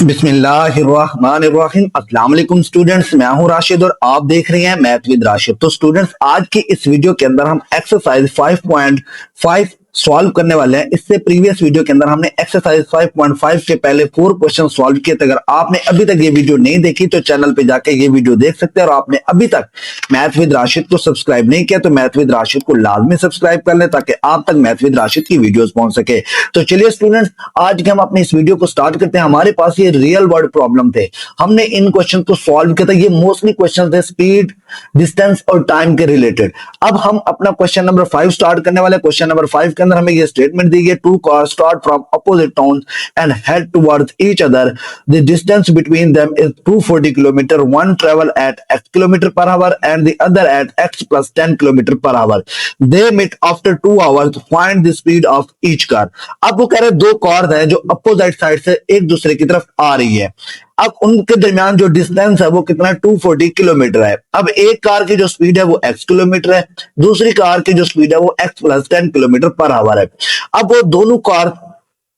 बिस्मिल्लाहिर्रहमानिर्रहीम। अस्सलाम वालेकुम स्टूडेंट्स, मैं हूं राशिद और आप देख रहे हैं मैथ विद राशिद। तो स्टूडेंट्स, आज की इस वीडियो के अंदर हम एक्सरसाइज 5.5 सॉल्व करने वाले हैं। इससे प्रीवियस वीडियो के अंदर हमने एक्सरसाइज 5.5 के पहले 4 क्वेश्चन सॉल्व किए थे। अगर आपने अभी तक ये वीडियो नहीं देखी तो चैनल पे जाके ये वीडियो देख सकते हैं। और आपने अभी तक मैथ विद राशिद को सब्सक्राइब नहीं किया तो मैथ विद राशिद को लाजमी सब्सक्राइब कर ले ताकि आप तक मैथ विद राशिद की वीडियोस पहुंच सके। तो चलिए स्टूडेंट्स, आज के हम अपनी इस वीडियो को स्टार्ट करते हैं। हमारे पास ये रियल वर्ल्ड प्रॉब्लम थे, हमने इन क्वेश्चन को सॉल्व किया था। ये मोस्टली क्वेश्चन थे स्पीड, डिस्टेंस और टाइम के रिलेटेड। अब हम अपना क्वेश्चन नंबर 5 स्टार्ट करने वाले। क्वेश्चन नंबर 5 के अंदर हमें ये स्टेटमेंट दी गई, two cars start from opposite towns and head towards each other. The distance between them is 240 kilometre. One travel at x kilometre per hour and the other at x plus 10 kilometre per hour. They meet after 2 hours, find the speed of each car. अब वो कह रहे दो cars हैं जो opposite side से एक दूसरे की तरफ आ रही है। अब उनके दरमियान जो डिस्टेंस है वो कितना 240 किलोमीटर है। अब एक कार की जो स्पीड है वो x किलोमीटर है, दूसरी कार की जो स्पीड है वो x plus 10 kilometre per our है। अब वो दोनों कार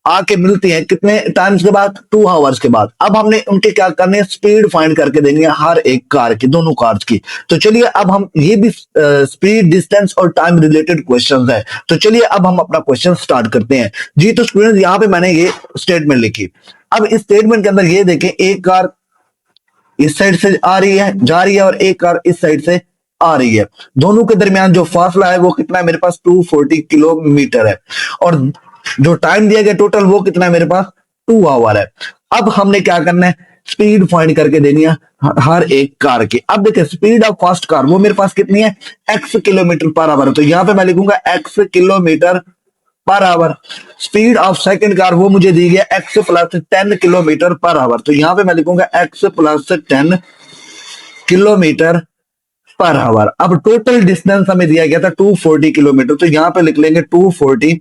आके मिलती हैं कितने टाइम्स के बाद, 2 आवर्स के बाद। अब हमने उनके क्या करने हैं, स्पीड फाइंड करके देनी है हर एक कार की, दोनों कार्स की। तो चलिए अब हम ये भी स्पीड, डिस्टेंस और टाइम रिलेटेड क्वेश्चंस है। तो चलिए अब हम अपना क्वेश्चन स्टार्ट करते हैं जी। तो स्टूडेंट, यहाँ पे मैंने ये स्टेटमेंट लिखी। अब इस स्टेटमेंट के अंदर ये देखें, एक कार इस साइड से आ रही है, जा रही है, और एक कार इस साइड से आ रही है। दोनों के दरमियान जो फासला है वो कितना है मेरे पास, 240 किलोमीटर है। और जो टाइम दिया गया टोटल वो कितना है मेरे पास, 2 आवर है। अब हमने क्या करना है, स्पीड फाइंड करके देनी है हर एक कार की। अब देखिए, स्पीड ऑफ फर्स्ट कार वो मेरे पास कितनी है, x किलोमीटर पर आवर। तो यहां पे मैं लिखूंगा x kilometre per our. Speed of second car वो मुझे दी गया x plus 10 kilometre per our. तो यहां पे मैं लिखूंगा x plus 10 kilometre per hour. अब टोटल डिस्टेंस हमें दिया गया था 240 किलोमीटर, तो यहां पे लिख लेंगे 240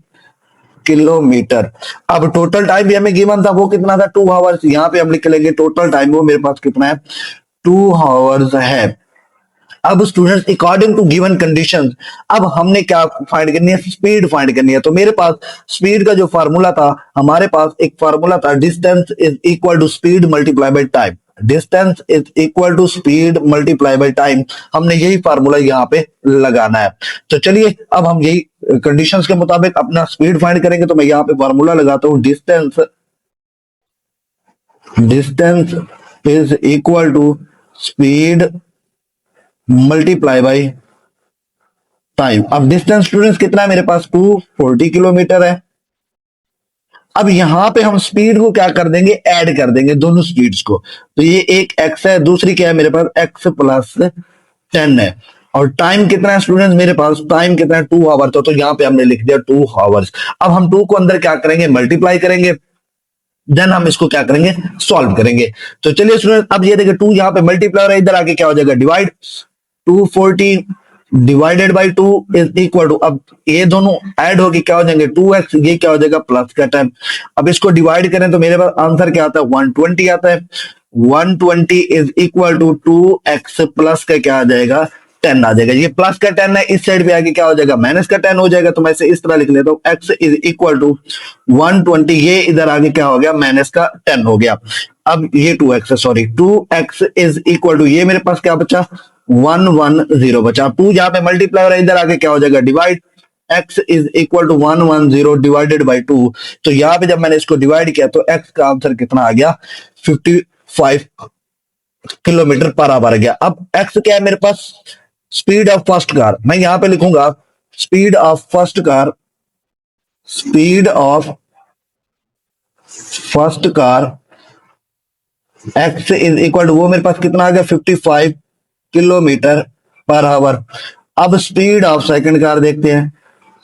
किलोमीटर। अब टोटल टाइम भी हमें गिवन था, वो कितना था, 2 आवर्स। यहां पे हम लिख लेंगे टोटल टाइम वो मेरे पास कितना है, 2 आवर्स है। अब students, according to given conditions, अब हमने क्या फाइंड करनी है, स्पीड फाइंड करनी है। तो मेरे पास स्पीड का जो फार्मूला था, हमारे पास एक फार्मूला था, distance is equal to speed multiply by time. Distance is equal to speed multiply by time. हमने यही फार्मूला यहाँ पे लगाना है। तो चलिए अब हम यही कंडीशंस के मुताबिक अपना स्पीड फाइंड करेंगे। तो मैं यहाँ पे फार्मूला लगाता हूँ, distance is equal to speed multiply by time. अब डिस्टेंस स्टूडेंट्स कितना है मेरे पास, 240 किलोमीटर है। अब यहां पे हम स्पीड को क्या कर देंगे, ऐड कर देंगे दोनों स्पीड्स को। तो ये एक x है, दूसरी क्या है मेरे पास, x प्लस 10 है। और टाइम कितना है स्टूडेंट्स मेरे पास, टाइम कितना है, 2 आवर। तो यहां पे हमने लिख दिया 2 आवर्स। अब हम 2 को अंदर क्या करेंगे, मल्टीप्लाई करेंगे, देन हम इसको क्या करेंगे, सॉल्व करेंगे। तो चलिए स्टूडेंट, अब ये देखिए 2 यहाँ पे मल्टीप्लाई हो रहा है, इधर आके क्या हो जाएगा, divide. 240 divided by 2 is equal to, अब ये दोनों ऐड होके क्या हो जाएंगे, 2x, ये क्या हो जाएगा, प्लस का 10। अब इसको डिवाइड करें तो मेरे पास आंसर क्या आता है, 120 आता है। 120 is equal to 2x plus का क्या आ जाएगा, 10 आ जाएगा। ये प्लस का 10 है, इस साइड पे आके क्या हो जाएगा, माइनस का 10 हो जाएगा। तो मैं इसे इस तरह लिख लेता हूँ, x इज इक्वल टू 120, ये इधर आगे क्या हो गया, माइनस का 10 हो गया। अब ये 2x है, sorry, 2x is equal to, ये मेरे पास क्या बचा, 110 बचा। 2 जहां पे मल्टीप्लाई हो रहा है, इधर आगे क्या हो जाएगा, divide. x is equal to 110 divided by 2। तो यहां पे जब मैंने इसको डिवाइड किया तो x का आंसर कितना आ गया, 55 किलोमीटर पर आवर आ गया। अब x क्या है मेरे पास, स्पीड ऑफ फर्स्ट कार। मैं यहां पे लिखूंगा speed of first car, speed of first car x is equal to, वो मेरे पास कितना आ गया, 55 किलोमीटर पर आवर। अब स्पीड ऑफ सेकंड कार देखते हैं,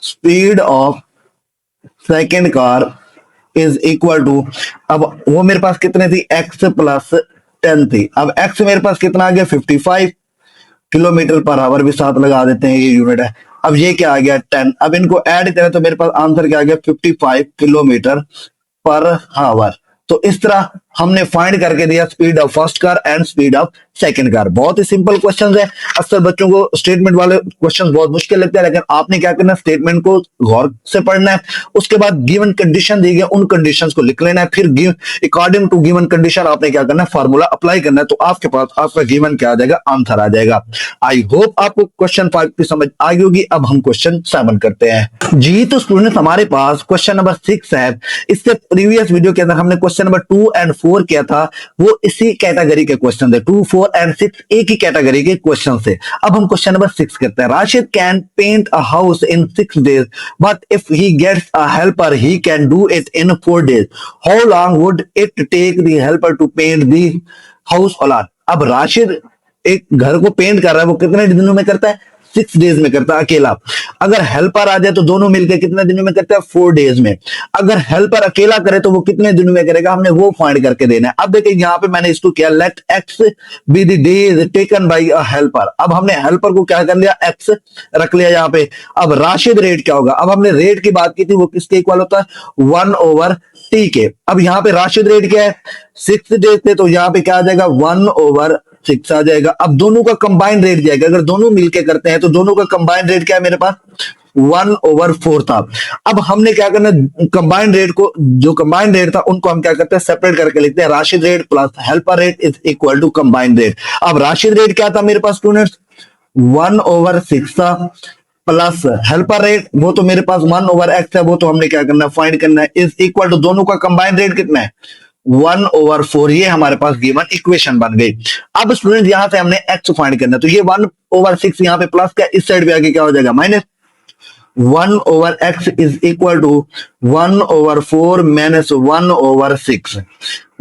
speed of second car is equal to, अब वो मेरे पास कितने थी, x प्लस 10 थी। अब x मेरे पास कितना आ गया, 55 किलोमीटर पर आवर, भी साथ लगा देते हैं, ये यूनिट है। अब ये क्या आ गया, 10। अब इनको ऐड करें तो मेरे पास आंसर क्या आ गया, 55 किलोमीटर पर आवर। तो इस तरह हमने फाइंड करके दिया speed of first car and speed of second car. बहुत ही सिंपल क्वेश्चन है। अक्सर बच्चों को स्टेटमेंट वाले क्वेश्चन बहुत मुश्किल लगते हैं, लेकिन आपने क्या करना है, स्टेटमेंट को गौर से पढ़ना है, उसके बाद गिवन कंडीशन दी गई उन कंडीशंस को लिख लेना है, फिर अकॉर्डिंग टू गिवन कंडीशन आपने क्या करना है, फार्मूला अप्लाई करना है, तो आपके पास आपका गिवन क्या आ जाएगा, आंसर आ जाएगा। आई होप आपको क्वेश्चन 5 की समझ आ गई होगी। अब हम क्वेश्चन 7 करते हैं जी। तो स्टूडेंट्स हमारे पास क्वेश्चन नंबर 6 है। इससे प्रीवियस वीडियो के अंदर हमने क्वेश्चन नंबर 2 एंड 4 किया था, वो इसी कैटेगरी के क्वेश्चन थे। 2, 4 एंड 6 एक ही कैटेगरी के क्वेश्चन थे। अब हम क्वेश्चन नंबर 6 करते हैं। Rashid can paint a house in 6 days, but if he gets a helper he can do it in 4 days. How long would it take the helper to paint the house alone? अब राशिद एक घर को paint कर रहा है, वो कितने दिनों में करता है, 6 days में करता है अकेला। अगर हेल्पर आ जाए तो दोनों मिलकर कितने दिनों में करते हैं, 4 days में। अगर हेल्पर अकेला करे तो वो कितने दिनों में करेगा, हमने वो फाइंड करके देना है। अब देखिए यहाँ पे मैंने इसको किया, let x be the days taken by a helper. अब हमने हेल्पर को क्या कर लिया, एक्स रख लिया यहाँ पे। अब राशिद रेट क्या होगा, अब हमने रेट की बात की थी, वो किसके इक्वल होता है, 1/t के। अब यहाँ पे राशिद रेट क्या है, 6 days थे, तो यहाँ पे क्या आ जाएगा, 1/6 आ जाएगा। अब दोनों का कंबाइंड रेट जाएगा, अगर दोनों मिलके करते हैं तो दोनों का कंबाइंड रेट क्या है मेरे पास, 1/4 था। अब हमने क्या करना, कंबाइंड रेट को, जो कंबाइंड रेट था उनको हम क्या करते हैं, सेपरेट करके लिखते हैं। Rashid rate plus helper rate is equal to combined rate. अब राशिद रेट क्या था मेरे पास स्टूडेंट्स, 1/6 था, प्लस हेल्पर रेट वो तो मेरे पास 1/x है, वो तो हमने क्या करना है, फाइंड करना है, इज इक्वल टू दोनों का कंबाइंड रेट कितना है, 1/4। ये हमारे पास गिवन इक्वेशन बन गई। अब स्टूडेंट यहां से हमने x फाइंड करना है, तो ये 1/6 यहाँ पे प्लस का, इस साइड पे आके क्या हो जाएगा, minus 1/x is equal to 1/4 minus 1/6।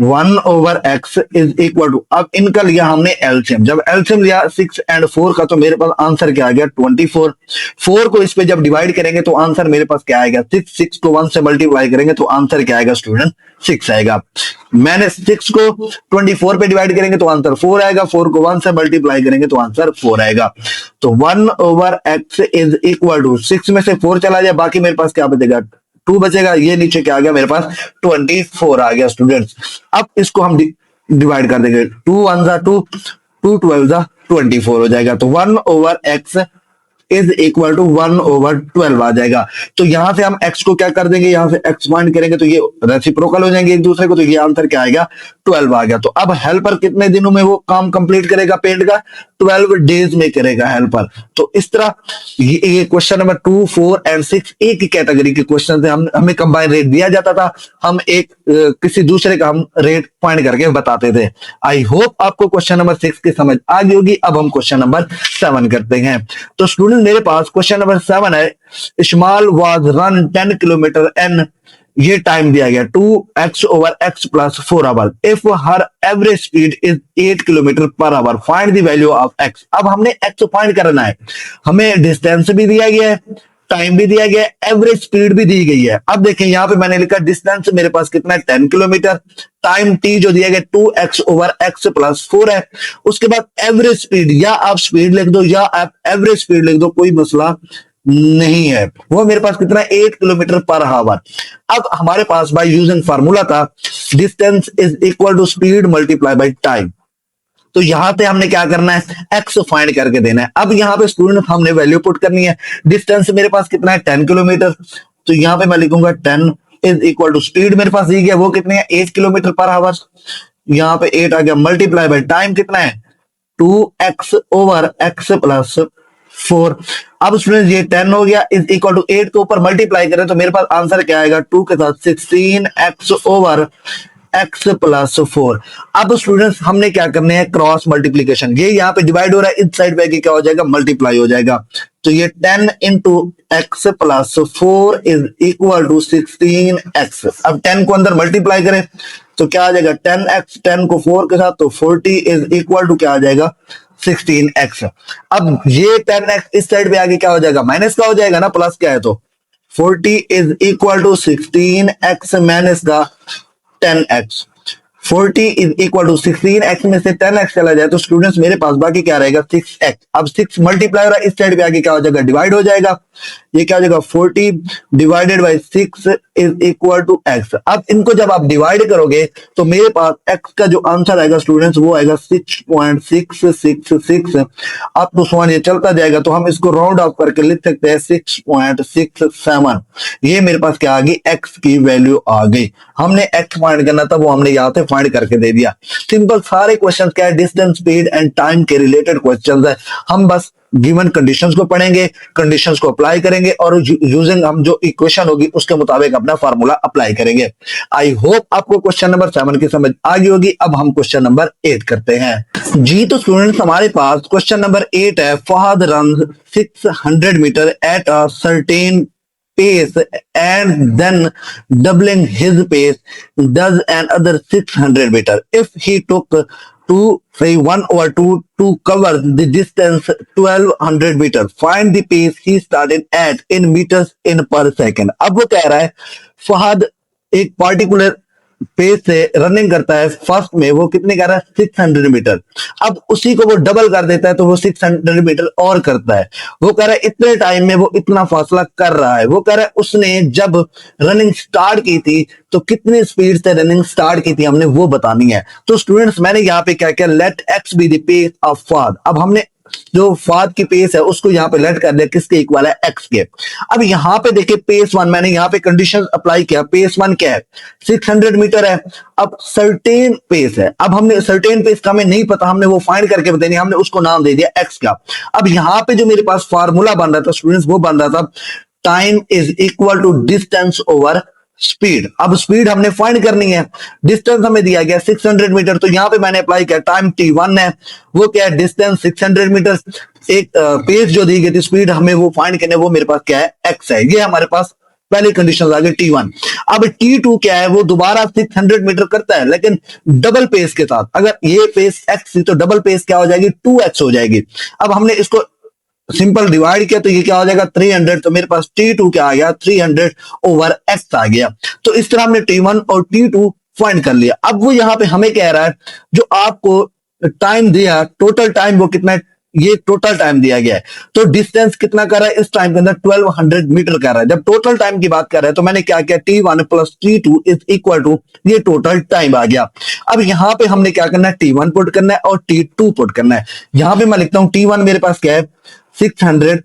1/x is equal to, अब इनका लिया हमने एलसीएम, जब एलसीएम लिया 6 एंड 4 का, तो मेरे पास आंसर क्या आ गया, 24। 4 को इस पे जब डिवाइड करेंगे तो आंसर मेरे पास क्या आएगा, 6 को 1 से मल्टीप्लाई करेंगे तो आंसर क्या आएगा स्टूडेंट, 6 आएगा। मैंने 6 को 24 पे डिवाइड करेंगे तो आंसर 4 आएगा, 4 को 1 से मल्टीप्लाई करेंगे तो आंसर 4 आएगा। तो 1/x इज इक्वल टू, 6 में से 4 चला जाए, बाकी मेरे पास क्या बचेगा, 2 बचेगा। ये नीचे क्या आ गया मेरे पास, 24 आ गया स्टूडेंट्स। अब इसको हम डिवाइड कर देंगे, 2 1 जा 2, 2 12 जा 24 हो जाएगा। तो 1/x इज इक्वल टू 1/12 आ जाएगा। तो यहां से हम x को क्या कर देंगे, यहां से x फाइंड करेंगे तो ये रेसिप्रोकल हो जाएंगे एक दूसरे को, तो ये आंसर क्या आएगा, 12 आ गया। तो अब हेल्पर कितने दिनों में वो काम कंप्लीट करेगा पेंट का, 12 days में करेगा हेल्पर। तो इस तरह ये क्वेश्चन नंबर 2, 4 एंड 6 एक ही कैटेगरी के क्वेश्चन थे। हमें कंबाइन रेट दिया जाता था, हम एक किसी दूसरे का हम रेट फाइंड करके बताते थे। आई होप आपको क्वेश्चन नंबर 6 की समझ आ गई होगी। अब हम क्वेश्चन नंबर 7 करते हैं। तो स्टूडेंट मेरे पास क्वेश्चन नंबर 7 है, Ismail was run 10 kilometre and, ये टाइम दिया गया 2x/x + 4 hour, if her average speed is 8 kilometre per hour, find the value of x। अब हमने x फाइंड करना है, हमें डिस्टेंस भी दिया गया है, टाइम भी दिया गया है, एवरेज स्पीड भी दी गई है। अब देखें यहाँ पे मैंने लिखा डिस्टेंस मेरे पास कितना है, 10 किलोमीटर, टाइम t जो दिया गया 2x/x + 4 है। उसके बाद एवरेज स्पीड, या आप स्पीड लिख दो या आप एवरेज स्पीड लिख दो, कोई मसला नहीं है। वो मेरे पास कितना है, 8 किलोमीटर पर आवर। अब हमारे पास बाय यूजिंग फार्मूला था, distance is equal to speed multiply by time. तो यहां पे हमने क्या करना है, x फाइंड करके देना है। अब यहाँ पे स्टूडेंट हमने वैल्यू पुट करनी है। डिस्टेंस मेरे पास कितना है, 10 किलोमीटर, तो यहाँ पे मैं लिखूंगा 10 इज इक्वल टू, स्पीड मेरे पास दी गया वो कितनी है, 8 किलोमीटर पर आवर, यहाँ पे 8 आ गया, मल्टीप्लाई बाय टाइम कितना है, 2x/x + 4। अब स्टूडेंट ये 10 हो गया, इज इक्वल टू 8 के ऊपर मल्टीप्लाई करें तो मेरे पास आंसर क्या आएगा, 2 के साथ 16x/x + 4। अब स्टूडेंट्स हमने क्या करने हैं, क्रॉस मल्टीप्लीकेशन, ये यहाँ पे डिवाइड हो रहा है, इस साइड पे क्या हो जाएगा, मल्टीप्लाई हो जाएगा। तो ये 10 × x + 4 is equal to 16x। अब 10 को अंदर मल्टीप्लाई करें तो क्या आ जाएगा, 10x, 10 को 4 के साथ, तो 40 इज इक्वल टू क्या आ जाएगा, 16x। अब ये 10x इस साइड पे आगे क्या हो जाएगा, माइनस का हो जाएगा ना, प्लस क्या है, तो 40 is equal to 16x minus का 10x। 40 is equal to 16x में से 10x चला जाए तो स्टूडेंट्स मेरे पास बाकी क्या रहेगा 6x। अब 6 मल्टीप्लाई हो रहा है, इस साइड पे आगे क्या हो जाएगा डिवाइड हो जाएगा, ये क्या हो जाएगा 40 divided by 6 is equal to x। अब इनको जब आप डिवाइड करोगे तो मेरे पास x का जो आंसर आएगा स्टूडेंट्स वो आएगा 6.666 अब तो सवाल ये चलता जाएगा, तो हम इसको राउंड ऑफ करके लिख सकते हैं 6.67। ये मेरे पास क्या आ गई x की वैल्यू आ गई। हमने x फाइंड करना था वो हमने यहाँ से फाइंड करके दे दिया। सिंपल सारे क्वेश्चंस क्या है डिस्टेंस स्पीड एंड टाइम के रिलेटेड क्वेश्चंस है। हम बस गिवन कंडीशंस को पढ़ेंगे, कंडीशंस को अप्लाई करेंगे और यूजिंग हम जो इक्वेशन होगी उसके मुताबिक अपना फार्मूला अप्लाई करेंगे। आई होप आपको क्वेश्चन नंबर 7 की समझ आ गई होगी। अब हम क्वेश्चन नंबर 8 करते हैं जी। तो स्टूडेंट्स हमारे पास क्वेश्चन नंबर 8 है, Fahad run 600 metre at a certain pace and then doubling his pace does another 600 meter. If he took 1/2 to cover the distance 1200 meter, find the pace he started at in meters in per second. अब वो कह रहा है फहद एक particular pace से running करता है, first में वो कितने कर रहा है 600 मीटर। अब उसी को वो डबल कर देता है तो वो 600 मीटर और करता है। वो कह रहा है इतने टाइम में वो इतना फासला कर रहा है। वो कह रहा है उसने जब रनिंग स्टार्ट की थी तो कितनी स्पीड से रनिंग स्टार्ट की थी हमने वो बतानी है। तो स्टूडेंट्स मैंने यहाँ पे क्या किया, let x be the pace of Fahad. अब हमने जो फाद की पेस है उसको यहाँ पे लेट कर दिया किसके इक्वल है एक्स के। अब यहाँ पे देखिए पेस 1 मैंने यहाँ पे कंडीशन अप्लाई किया। पेस 1 क्या है 600 मीटर है। अब सर्टेन पेस है, अब हमने सर्टेन पेस का हमें नहीं पता, हमने वो फाइंड करके बतानी, हमने उसको नाम दे दिया एक्स का। अब यहाँ पे जो मेरे पास फार्मूला बन रहा था स्टूडेंट्स वो बन रहा था time is equal to distance over speed. अब स्पीड हमने फाइंड करनी है, डिस्टेंस हमें दिया गया 600 मीटर, तो यहां पे मैंने अप्लाई किया टाइम t1 है, वो क्या है डिस्टेंस 600 मीटर, एक पेस जो दी गई थी स्पीड हमें वो फाइंड करने, वो मेरे पास क्या है x है। ये हमारे पास पहली कंडीशन आ गई t1। अब t2 क्या है, वो दोबारा 600 मीटर करता है लेकिन डबल पेस के साथ। अगर ये पेस x थी तो डबल पेस क्या हो जाएगी 2x हो जाएगी। अब हमने इसको सिंपल डिवाइड किया तो ये क्या हो जाएगा 300, तो मेरे पास t2 क्या आ गया 300 ओवर x आ गया। तो इस तरह हमने t1 और t2 फाइंड कर लिया। अब वो यहाँ पे हमें कह रहा है जो आपको टाइम दिया टोटल टाइम वो कितना है, ये टोटल टाइम दिया गया है, तो डिस्टेंस कितना कर रहा है इस टाइम के अंदर 1200 मीटर कर रहा है। जब टोटल टाइम की बात कर रहा है तो मैंने क्या किया t1 plus t2 is equal to ये टोटल टाइम आ गया। अब यहां पे हमने क्या करना है t1 पुट करना है और t2 पुट करना है। यहां पे मैं लिखता हूं t1 मेरे पास क्या है 600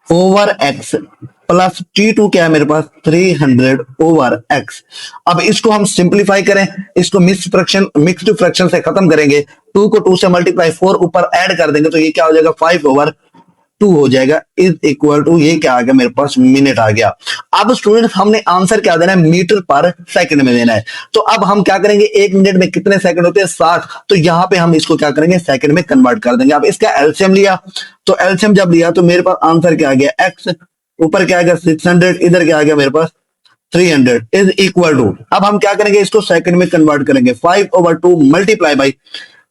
ओवर x प्लस t2 क्या है मेरे पास 300 ओवर x। अब इसको हम सिंप्लीफाई करें, इसको मिक्स्ड फ्रैक्शन से खत्म करेंगे, 2 को 2 से मल्टीप्लाई 4 ऊपर ऐड कर देंगे तो ये क्या हो जाएगा 5 ओवर 2 हो जाएगा इज इक्वल टू ये क्या आ गया मेरे पास मिनट आ गया। अब स्टूडेंट्स हमने आंसर क्या देना है मीटर पर सेकंड में देना है। तो अब हम क्या करेंगे 1 मिनट में कितने सेकंड होते हैं 60, तो यहां पे हम इसको क्या करेंगे सेकंड में कन्वर्ट कर देंगे। अब इसका एलसीएम लिया, तो एलसीएम जब लिया तो मेरे पास आंसर क्या आ गया एक्स, ऊपर क्या आ गया 600, इधर क्या आ गया मेरे पास 300 इज इक्वल टू, अब हम क्या करेंगे इसको सेकंड में कन्वर्ट करेंगे 5 ओवर 2 मल्टीप्लाई बाई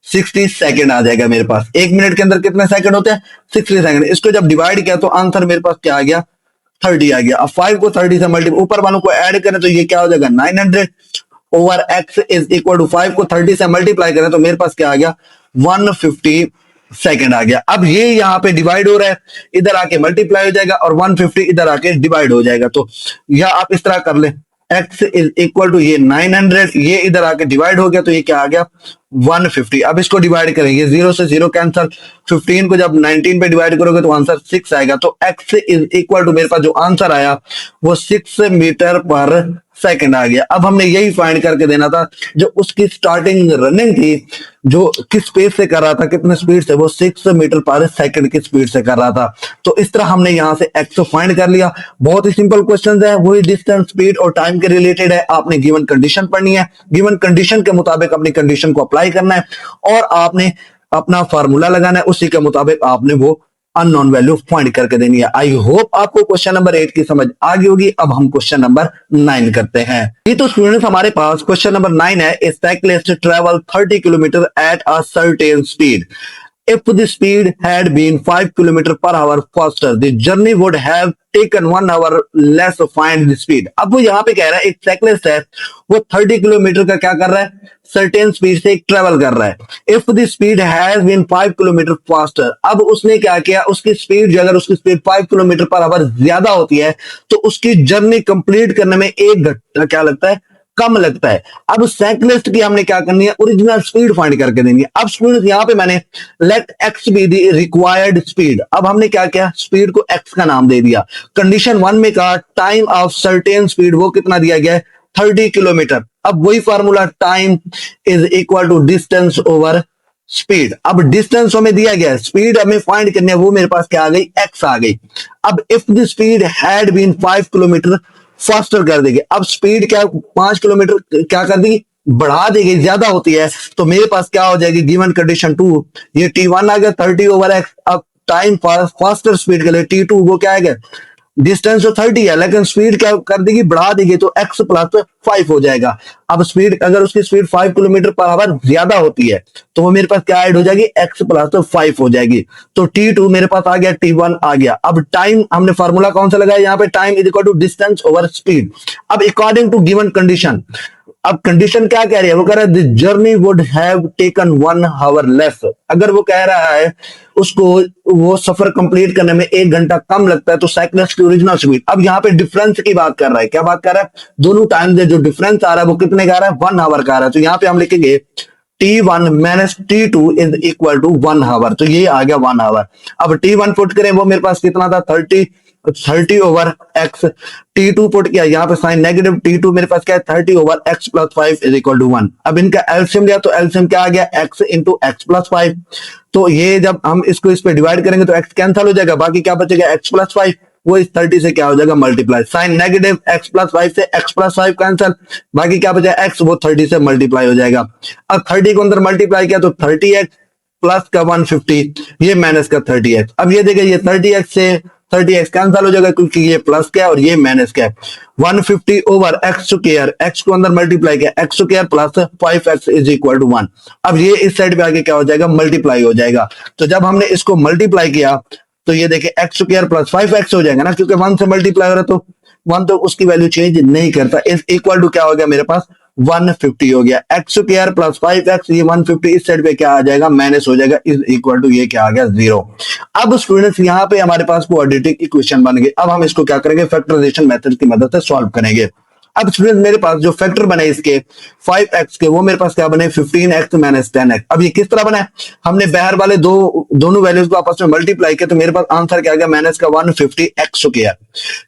60 सेकंड आ जाएगा मेरे पास। 1 मिनट के अंदर कितने सेकंड होते हैं 60 सेकंड। इसको जब डिवाइड किया तो आंसर मेरे पास क्या आ गया 30 आ गया। अब 5 को 30 से मल्टीप्लाई ऊपर वालों को ऐड करें तो ये क्या हो जाएगा 900 over x is equal to 5 को 30 से मल्टीप्लाई करें तो मेरे पास क्या आ गया 150 सेकंड आ गया। अब ये यहाँ पे डिवाइड हो रहा है, इधर आके मल्टीप्लाई हो जाएगा और 150 इधर आके डिवाइड हो जाएगा। तो यह आप इस तरह कर ले x इज इक्वल टू ये 900, ये इधर आके डिवाइड हो गया तो ये क्या आ गया 150। अब इसको डिवाइड करेंगे 0 से 0 कैंसल, 15 को जब 19 पे डिवाइड करोगे तो आंसर 6 आएगा। तो x इज इक्वल टू मेरे पास जो आंसर आया वो 6 मीटर पर सेकंड आ गया। अब हमने यही फाइंड करके देना था जो उसकी स्टार्टिंग रनिंग थी, जो किस स्पीड से कर रहा था, कितने स्पीड से, वो 6 मीटर पर सेकंड की स्पीड से कर रहा था। तो इस तरह हमने यहां से x फाइंड कर लिया। बहुत ही सिंपल क्वेश्चन है, वही डिस्टेंस स्पीड और टाइम के रिलेटेड है। आपने गिवन कंडीशन पढ़नी है, गिवन कंडीशन के मुताबिक अपनी कंडीशन को अप्लाई करना है और आपने अपना फार्मूला लगाना है, उसी के मुताबिक आपने वो अननोन वैल्यू फाइंड करके देनी है। आई होप आपको क्वेश्चन नंबर 8 की समझ आ गई होगी। अब हम क्वेश्चन नंबर 9 करते हैं। ये तो स्टूडेंट्स हमारे पास क्वेश्चन नंबर 9 है, a cyclist travel 30 kilometre at a certain speed If the speed had been 5 kilometer per hour faster, the journey would have taken 1 hour less to find the speed. अब वो यहाँ पे कह रहा है एक साइकिलिस्ट है, वो 30 किलोमीटर का क्या कर रहा है, सर्टेन स्पीड से ट्रेवल कर रहा है। If the speed has been 5 kilometre faster, अब उसने क्या किया, उसकी स्पीड अगर उसकी स्पीड 5 किलोमीटर पर आवर ज्यादा होती है तो उसकी जर्नी कंप्लीट करने में 1 घंटा क्या लगता है, कम लगता है। अब साइकिलिस्ट की हमने क्या करनी है, ओरिजिनल स्पीड फाइंड करके देनी है। अब स्टूडेंट्स यहाँ पे मैंने let x be the required speed, अब हमने क्या किया, स्पीड को एक्स का नाम दे दिया। कंडीशन 1 में कहा टाइम ऑफ सर्टेन स्पीड, वो कितना दिया गया है, 30 किलोमीटर। अब वही formula, time is equal to distance over speed. अब डिस्टेंस हमें दिया गया है, स्पीड हमें फाइंड करनी है, वो मेरे पास क्या आ गई, एक्स आ गई। अब if the speed had been 5 kilometre faster कर देंगे, अब स्पीड क्या 5 किलोमीटर क्या कर देगी, बढ़ा देगी, ज्यादा होती है, तो मेरे पास क्या हो जाएगी, गिवन कंडीशन 2, ये T1 आ गया 30 ओवर एक्स। अब टाइम फास्टर स्पीड के लिए T2 वो क्या आएगा, डिस्टेंस तो 30 है लेकिन स्पीड क्या कर देगी, बढ़ा देगी, तो x प्लस 5 हो जाएगा। अब स्पीड अगर उसकी स्पीड 5 किलोमीटर पर आवर ज्यादा होती है तो वो मेरे पास क्या ऐड हो जाएगी, x प्लस 5 हो जाएगी। तो T2 मेरे पास आ गया, T1 आ गया। अब टाइम हमने फार्मूला कौन सा लगाया यहाँ पे, time is equal to distance over speed. अब अकॉर्डिंग टू गिवन कंडीशन, अब कंडीशन क्या कह रही है, वो कह रहा है the journey would have taken 1 hour less. अगर वो कह रहा है उसको वो सफर कंप्लीट करने में 1 घंटा कम लगता है तो साइकिलिस्ट की ओरिजिनल स्पीड, अब यहाँ पे डिफरेंस की बात कर रहा है, क्या बात कर रहा है, दोनों टाइम से जो डिफरेंस आ रहा है वो कितने का आ रहा है, 1 आवर का आ रहा है। तो यहाँ पे हम लिखेंगे T1 minus T2 is equal to 1 hour, तो ये आ गया 1 आवर। अब T1 पुट करें, वो मेरे पास कितना था, 30 ओवर एक्स। T2 पुट किया, यहाँ पे साइन नेगेटिव, T2 मेरे पास क्या है, 30 over x plus 5 is equal to 1। अब इनका एलसीएम लिया तो एलसीएम क्या आ गया, एक्स इंटू एक्स प्लस 5। तो ये जब हम इसको इस पे डिवाइड करेंगे तो एक्स कैंसिल हो जाएगा, बाकी क्या बचेगा, एक्स प्लस 5, वो इस 30 से क्या हो जाएगा, multiply, sign negative, x plus 5 से एक्स प्लस 5 कैंसिल, बाकी क्या बचा, एक्स, वो 30 से मल्टीप्लाई हो जाएगा। अब 30 को अंदर मल्टीप्लाई किया तो 30x प्लस का 150, ये माइनस का 30x। अब ये देखिए, ये 30x से 30x कैंसिल हो जाएगा क्योंकि ये प्लस क्या है और ये माइनस क्या है, 150 ओवर एक्स स्क्वायर, एक्स को अंदर मल्टीप्लाई किया, x square plus 5x is equal to 1। अब ये इस साइड पे आगे क्या हो जाएगा, मल्टीप्लाई हो जाएगा। तो जब हमने इसको मल्टीप्लाई किया तो ये देखिए एक्स स्क्वायर प्लस 5x हो जाएगा ना, क्योंकि 1 से मल्टीप्लाई हो रहा है तो 1 तो उसकी वैल्यू चेंज नहीं करता। इस इक्वल टू क्या हो गया मेरे पास, 150 हो गया, एक्स स्क्वायर प्लस 5x, ये 150 इस साइड पे क्या आ जाएगा, माइनस हो जाएगा, इज इक्वल टू ये क्या आ गया, 0। अब स्टूडेंट्स यहाँ पे हमारे पास क्वाड्रेटिक इक्वेशन बन गई। अब हम इसको क्या करेंगे, फैक्टराइजेशन मेथड की मदद से सॉल्व करेंगे। अब स्टूडेंट मेरे पास जो फैक्टर बने इसके 5x के, वो मेरे पास क्या बने, 15x माइनस 10x। अब ये किस तरह बना है, हमने बाहर वाले दोनों वैल्यूज को आपस में मल्टीप्लाई किया तो मेरे पास आंसर क्या आ गया, माइनस का 150x स्क्वायर।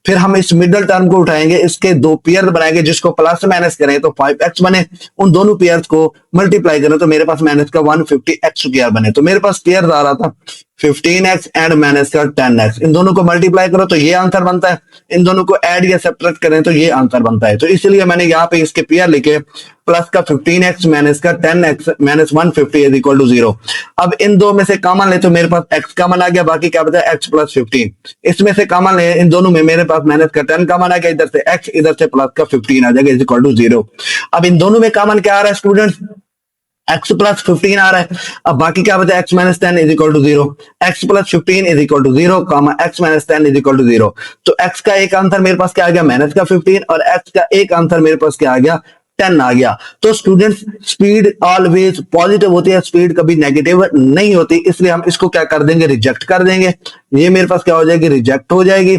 फिर हम इस मिडिल टर्म को उठाएंगे, इसके 2 पेयर बनाएंगे, जिसको प्लस माइनस करें तो 5x बने, उन दोनों पेयर्स को मल्टीप्लाई करें तो मेरे पास माइनस का 150x स्क्वायर बने। तो मेरे पास पेयर आ रहा था 15x एंड माइनस का 10x, इन दोनों को मल्टीप्लाई करो तो ये आंसर बनता है, इन दोनों को ऐड या सब्ट्रैक्ट करें तो ये आंसर बनता है। तो इसलिए मैंने यहाँ पे इसके पेयर लिखे, प्लस का 15x माइनस का 10x minus 150 is equal to 0। अब इन दो में से कॉमन ले तो मेरे पास x कॉमन आ गया, बाकी क्या बचा, x प्लस 15। इसमें से कॉमन ले, इन दोनों में मेरे पास माइनस का 10 कॉमन आ गया, इधर से x, इधर से प्लस का 15 आ जाएगा, इज इक्वल टू 0। अब इन दोनों में कॉमन क्या आ रहा है स्टूडेंट्स, x प्लस 15 आ रहा है। अब बाकी क्या बचा, x minus 10 is equal to 0, x plus 15 is equal to 0, x minus 10 is equal to 0। तो x का एक आंसर मेरे पास क्या आ गया, माइनस का 15, और x का एक आंसर मेरे पास क्या आ गया, 10 आ गया। तो स्टूडेंट्स स्पीड ऑलवेज पॉजिटिव होती है, स्पीड कभी नेगेटिव नहीं होती, इसलिए हम इसको क्या कर देंगे, रिजेक्ट कर देंगे। ये मेरे पास क्या हो जाएगी, रिजेक्ट हो जाएगी।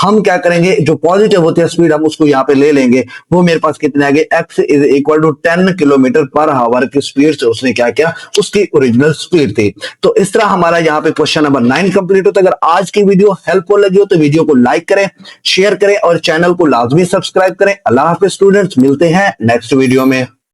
हम क्या करेंगे, जो पॉजिटिव होती है स्पीड हम उसको यहाँ पे ले लेंगे, वो मेरे पास कितने आ गए, x is equal to 10 kilometre per hour की स्पीड से उसने क्या किया, उसकी ओरिजिनल स्पीड थी। तो इस तरह हमारा यहाँ पे क्वेश्चन नंबर 9 कंप्लीट होता है। अगर आज की वीडियो हेल्पफुल लगी हो तो वीडियो को लाइक करें, शेयर करें और चैनल को लाजमी सब्सक्राइब करें। अल्लाह हाफिज स्टूडेंट्स, मिलते हैं नेक्स्ट वीडियो में।